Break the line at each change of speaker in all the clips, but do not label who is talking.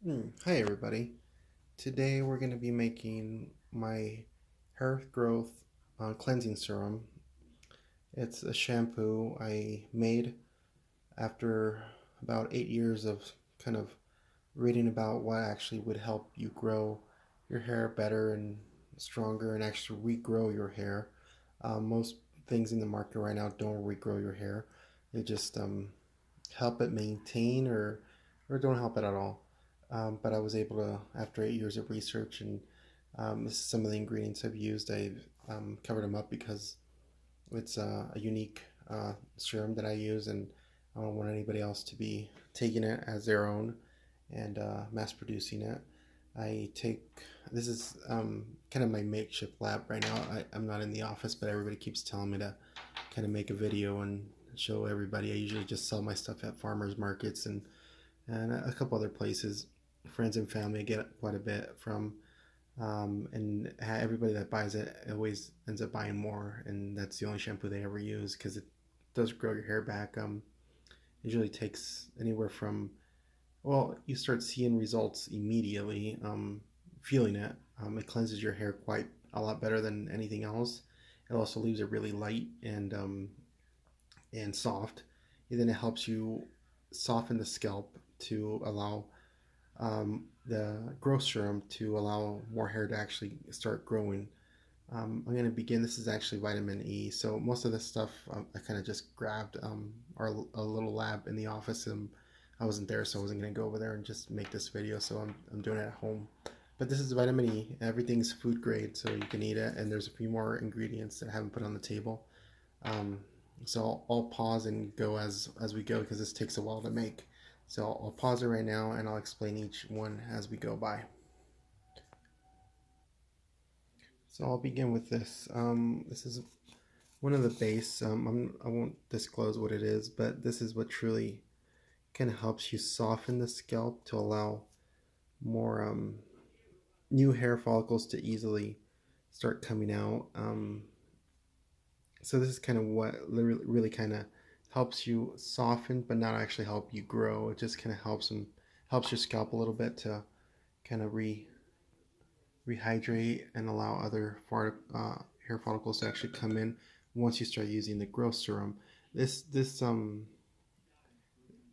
Hi everybody. Today we're going to be making my hair growth cleansing serum. It's a shampoo I made after about 8 years of kind of reading about what actually would help you grow your hair better and stronger and actually regrow your hair. Most things in the market right now don't regrow your hair. They just help it maintain or don't help it at all. But I was able to, after 8 years of research, and this is some of the ingredients I've used. I've covered them up because it's a unique serum that I use, and I don't want anybody else to be taking it as their own and mass producing it. I take this is kind of my makeshift lab right now. I'm not in the office, but everybody keeps telling me to kind of make a video and show everybody. I usually just sell my stuff at farmers markets and a couple other places. Friends and family I get quite a bit from, and everybody that buys it always ends up buying more, and that's the only shampoo they ever use because it does grow your hair back. Usually takes anywhere from, well, you start seeing results immediately, feeling it. It cleanses your hair quite a lot better than anything else. It also leaves it really light and soft. And then it helps you soften the scalp to allow the growth serum to allow more hair to actually start growing. I'm going to begin. This is actually vitamin E. So most of this stuff I kind of just grabbed a little lab in the office, and I wasn't there, so I wasn't going to go over there and just make this video. So I'm doing it at home. But this is vitamin E. Everything's food grade, so you can eat it. And there's a few more ingredients that I haven't put on the table. Um, so I'll pause and go as we go because this takes a while to make. So I'll pause it right now and I'll explain each one as we go by. So I'll begin with this. This is one of the base. I won't disclose what it is, but this is what truly kind of helps you soften the scalp to allow more new hair follicles to easily start coming out. So this is kind of what really kind of helps you soften, but not actually help you grow. It just kind of helps your scalp a little bit to kind of rehydrate and allow other hair follicles to actually come in once you start using the growth serum. This I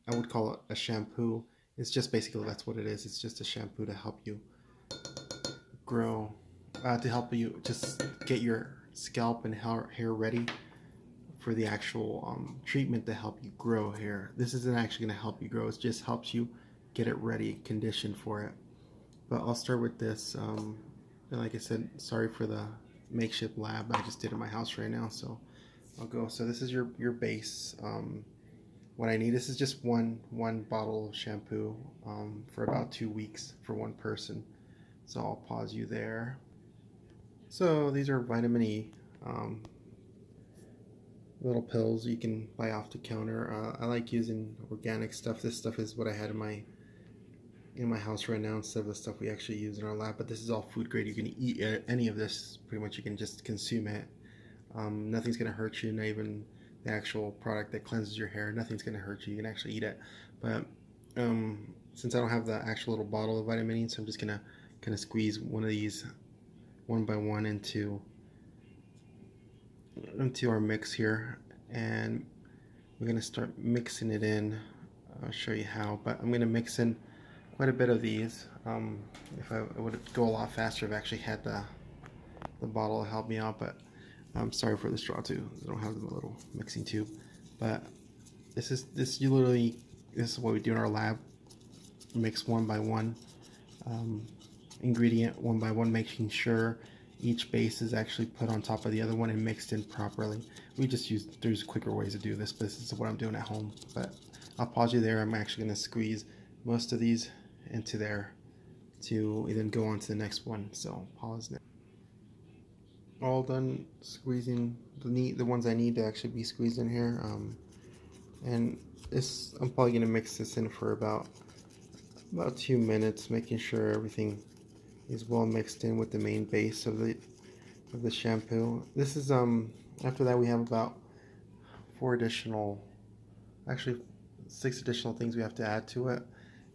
would call it a shampoo. It's just basically that's what it is. It's just a shampoo to help you grow, to help you just get your scalp and hair ready for the actual treatment to help you grow hair. This isn't actually going to help you grow. It just helps you get it ready, conditioned for it. But I'll start with this. And like I said, sorry for the makeshift lab I just did in my house right now. So I'll go. So this is your base. What I need. This is just one bottle of shampoo for about 2 weeks for one person. So I'll pause you there. So these are vitamin E little pills you can buy off the counter. I like using organic stuff. This stuff is what I had in my house right now instead of the stuff we actually use in our lab. But this is all food grade. You can eat any of this. Pretty much, you can just consume it. Nothing's gonna hurt you. Not even the actual product that cleanses your hair. Nothing's gonna hurt you. You can actually eat it. But since I don't have the actual little bottle of vitamin E, so I'm just gonna kind of squeeze one of these one by one into our mix here, and we're gonna start mixing it in. I'll show you how, but I'm gonna mix in quite a bit of these. If it would go a lot faster if I actually had the bottle to help me out, but I'm sorry for the straw too. I don't have the little mixing tube, but this is what we do in our lab. Mix one by one, ingredient one by one, making sure each base is actually put on top of the other one and mixed in properly. There's quicker ways to do this, but this is what I'm doing at home. But I'll pause you there. I'm actually going to squeeze most of these into there to then go on to the next one. So pause now. All done squeezing the ones I need to actually be squeezed in here. And this, I'm probably going to mix this in for about 2 minutes, making sure everything is well mixed in with the main base of the shampoo. This is after that we have about actually 6 additional things we have to add to it.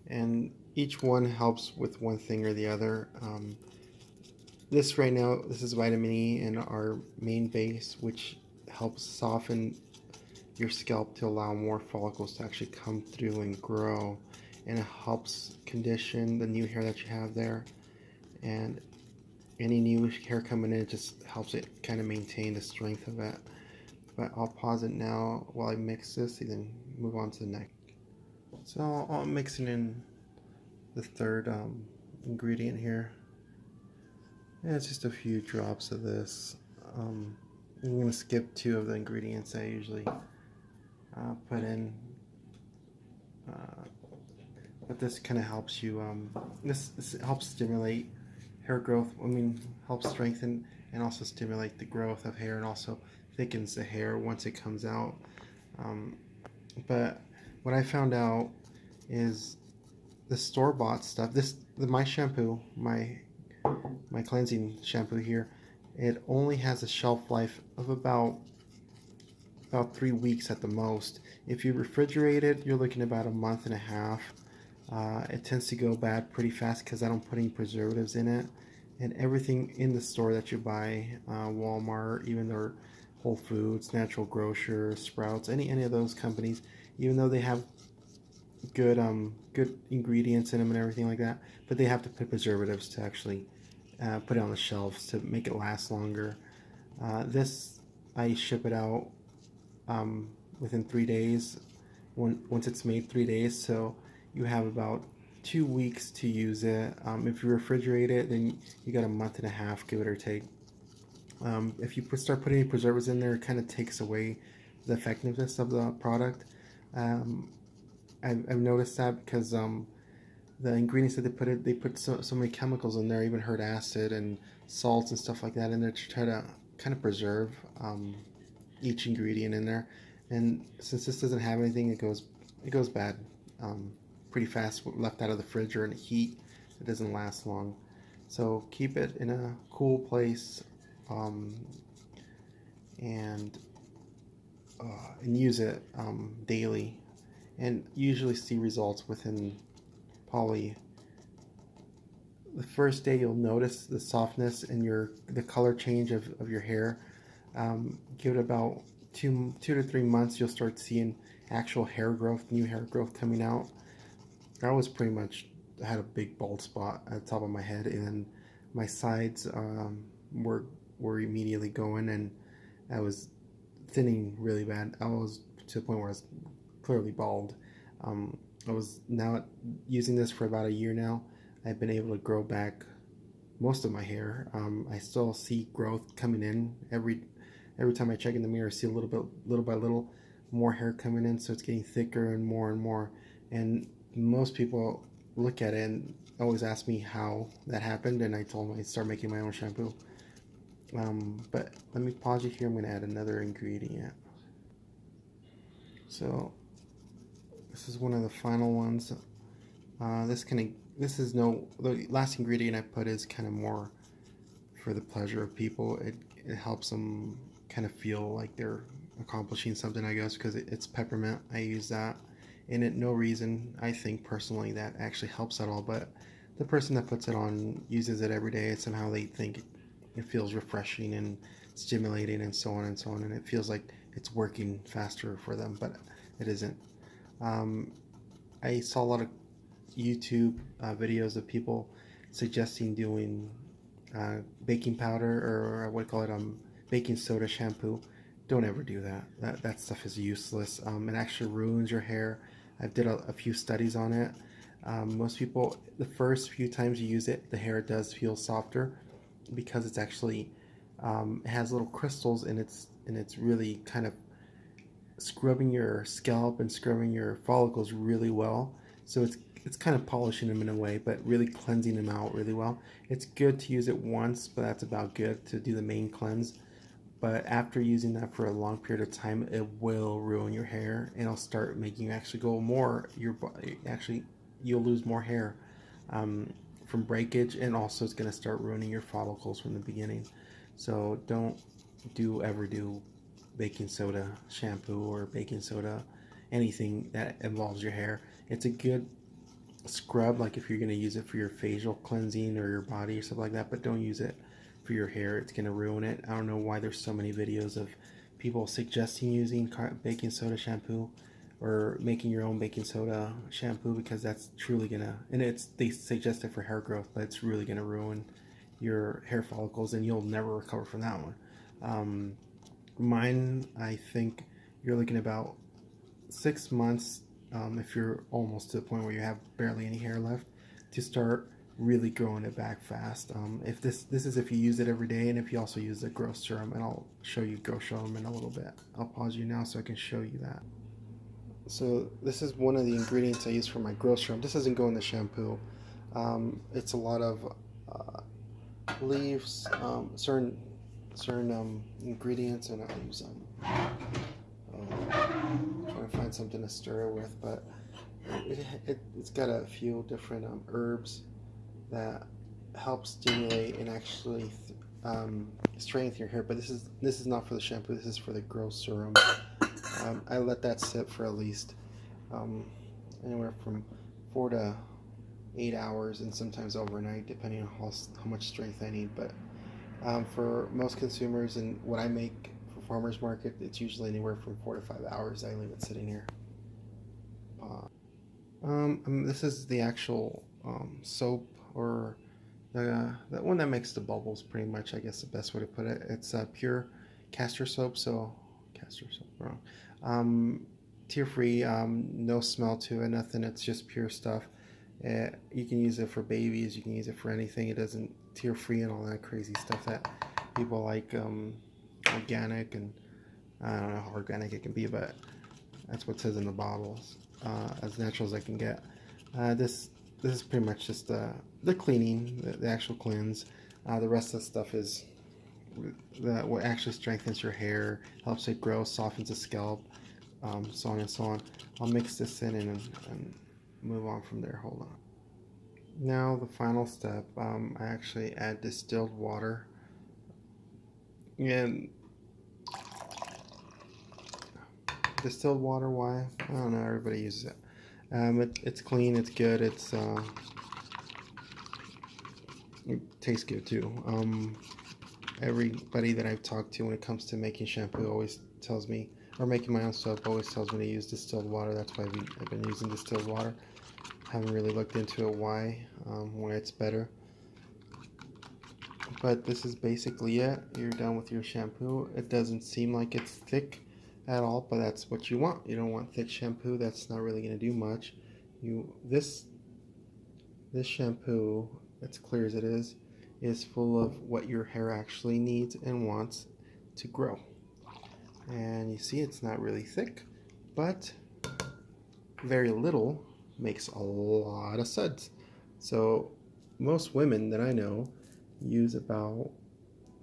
and each one helps with one thing or the other. This right now, this is vitamin E in our main base, which helps soften your scalp to allow more follicles to actually come through and grow, and it helps condition the new hair that you have there, and any new hair coming in, it just helps it kind of maintain the strength of it. But I'll pause it now while I mix this and then move on to the next. So I'll mix it in the third ingredient here. And it's just a few drops of this. I'm going to skip two of the ingredients I usually put in. But this kind of helps you, this helps stimulate hair growth. I mean, helps strengthen and also stimulate the growth of hair, and also thickens the hair once it comes out. But what I found out is the store-bought stuff. My shampoo, my cleansing shampoo here, it only has a shelf life of about 3 weeks at the most. If you refrigerate it, you're looking about a month and a half. It tends to go bad pretty fast because I don't put any preservatives in it. And everything in the store that you buy, Walmart, even their Whole Foods, Natural Grocer, Sprouts, any of those companies, even though they have good ingredients in them and everything like that, but they have to put preservatives to actually put it on the shelves to make it last longer. This, I ship it out within 3 days. Once it's made, 3 days, so you have about 2 weeks to use it. If you refrigerate it, then you got a month and a half, give it or take. If you start putting any preservatives in there, it kind of takes away the effectiveness of the product. I've noticed that because the ingredients that they put so many chemicals in there, even hurt acid and salts and stuff like that in there to try to kind of preserve each ingredient in there. And since this doesn't have anything, it goes bad pretty fast, left out of the fridge or in the heat. It doesn't last long. So keep it in a cool place and use it daily, and usually see results within probably the first day. You'll notice the softness and the color change of your hair. Give it about 2 to 3 months, you'll start seeing actual hair growth, new hair growth coming out. I was pretty much had a big bald spot at the top of my head, and my sides were immediately going, and I was thinning really bad. I was to the point where I was clearly bald. I was now using this for about a year now. I've been able to grow back most of my hair. I still see growth coming in every time I check in the mirror. I see little by little, more hair coming in, so it's getting thicker and more and more. And most people look at it and always ask me how that happened, and I told them I start making my own shampoo. But let me pause it here. I'm going to add another ingredient. So this is one of the final ones. The last ingredient I put is kind of more for the pleasure of people. It helps them kind of feel like they're accomplishing something, I guess, because it's peppermint. I use that, and no reason, I think personally, that actually helps at all. But the person that puts it on uses it every day, and somehow they think it feels refreshing and stimulating and so on and so on, and it feels like it's working faster for them, but it isn't. I saw a lot of YouTube videos of people suggesting doing baking powder, or what do you call it, baking soda shampoo. Don't ever do that. That stuff is useless. It actually ruins your hair. I've did a few studies on it. Most people, the first few times you use it, the hair does feel softer because it's actually it has little crystals, and it's really kind of scrubbing your scalp and scrubbing your follicles really well. So it's kind of polishing them in a way, but really cleansing them out really well. It's good to use it once, but that's about good to do the main cleanse. But after using that for a long period of time, it will ruin your hair, and it'll start making you actually go more. You'll lose more hair from breakage, and also it's going to start ruining your follicles from the beginning. So don't ever do baking soda shampoo or baking soda anything that involves your hair. It's a good scrub, like if you're going to use it for your facial cleansing or your body or something like that, but don't use it for your hair. It's going to ruin it. I don't know why there's so many videos of people suggesting using baking soda shampoo or making your own baking soda shampoo, because that's truly gonna, and they suggest it for hair growth, but it's really gonna ruin your hair follicles and you'll never recover from that one. Mine, I think you're looking about 6 months, if you're almost to the point where you have barely any hair left, to start really growing it back fast. If this is if you use it every day, and if you also use the growth serum, and I'll show you growth serum in a little bit. I'll pause you now so I can show you that. So this is one of the ingredients I use for my growth serum. This doesn't go in the shampoo. It's a lot of leaves, certain ingredients, and I use them. Trying to find something to stir it with, but it's got a few different herbs that help stimulate and actually strengthen your hair. But this is not for the shampoo. This is for the growth serum. I let that sit for at least anywhere from 4 to 8 hours, and sometimes overnight, depending on how much strength I need. But for most consumers and what I make for farmers market, it's usually anywhere from 4 to 5 hours. I leave it sitting here. This is the actual soap, or the one that makes the bubbles, pretty much, I guess the best way to put it. It's pure castor soap, so castor soap, wrong. Tear-free, no smell to it, nothing. It's just pure stuff. You can use it for babies, you can use it for anything. It doesn't tear-free and all that crazy stuff that people like, organic, and I don't know how organic it can be, but that's what it says in the bottles. As natural as I can get. This is pretty much just the cleaning, the actual cleanse. The rest of the stuff is what actually strengthens your hair, helps it grow, softens the scalp, so on and so on. I'll mix this in and move on from there. Hold on. Now the final step, I actually add distilled water, and distilled water, why? I don't know, everybody uses it. It's clean, it's good, it tastes good too. Everybody that I've talked to when it comes to making shampoo always tells me, or making my own soap, always tells me to use distilled water. That's why I've been using distilled water. Haven't really looked into it why it's better. But this is basically it. You're done with your shampoo. It doesn't seem like it's thick at all, but that's what you want. You don't want thick shampoo. That's not really going to do much. This shampoo, as clear as it is full of what your hair actually needs and wants to grow. And you see, it's not really thick, but very little makes a lot of suds. So most women that I know use about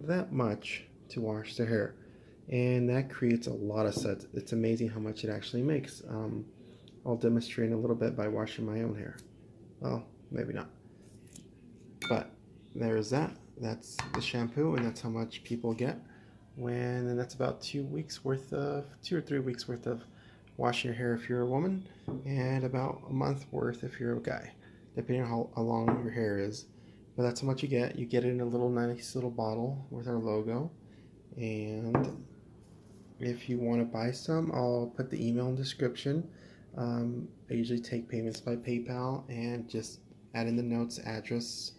that much to wash their hair, and that creates a lot of suds. It's amazing how much it actually makes. I'll demonstrate in a little bit by washing my own hair. Well, maybe not, but there's that. That's the shampoo, and that's how much people get and that's about 2 weeks worth of 2 or 3 weeks worth of washing your hair if you're a woman, and about a month worth if you're a guy, depending on how long your hair is. But that's how much you get. You get it in a nice little bottle with our logo. And if you want to buy some, I'll put the email in the description. I usually take payments by PayPal, and just add in the notes, address,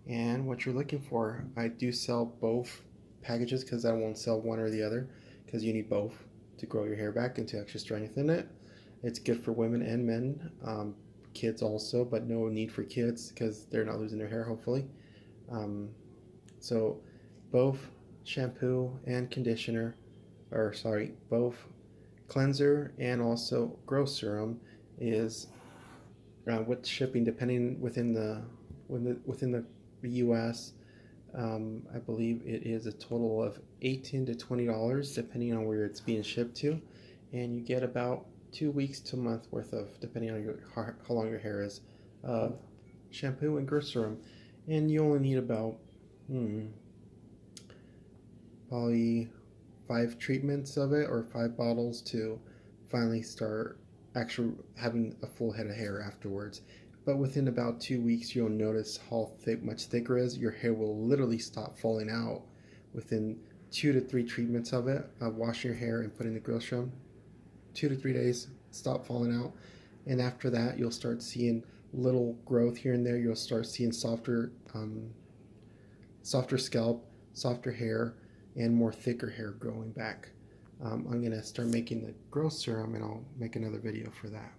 and what you're looking for. I do sell both packages because I won't sell one or the other, because you need both to grow your hair back and to actually strengthen it. It's good for women and men, kids also, but no need for kids because they're not losing their hair, hopefully. So both shampoo and conditioner, or sorry, both cleanser and also growth serum is with shipping, depending within the US. I believe it is a total of $18 to $20, depending on where it's being shipped to, and you get about 2 weeks to a month worth of, depending on how long your hair is, shampoo and growth serum. And you only need about probably 5 treatments of it, or 5 bottles, to finally start actually having a full head of hair afterwards. But within about 2 weeks, you'll notice how much thicker it is. Your hair will literally stop falling out within 2 to 3 treatments of it, of washing your hair and putting the growth serum. 2 to 3 days, stop falling out. And after that, you'll start seeing little growth here and there. You'll start seeing softer scalp, softer hair, and more thicker hair growing back. I'm going to start making the growth serum, and I'll make another video for that.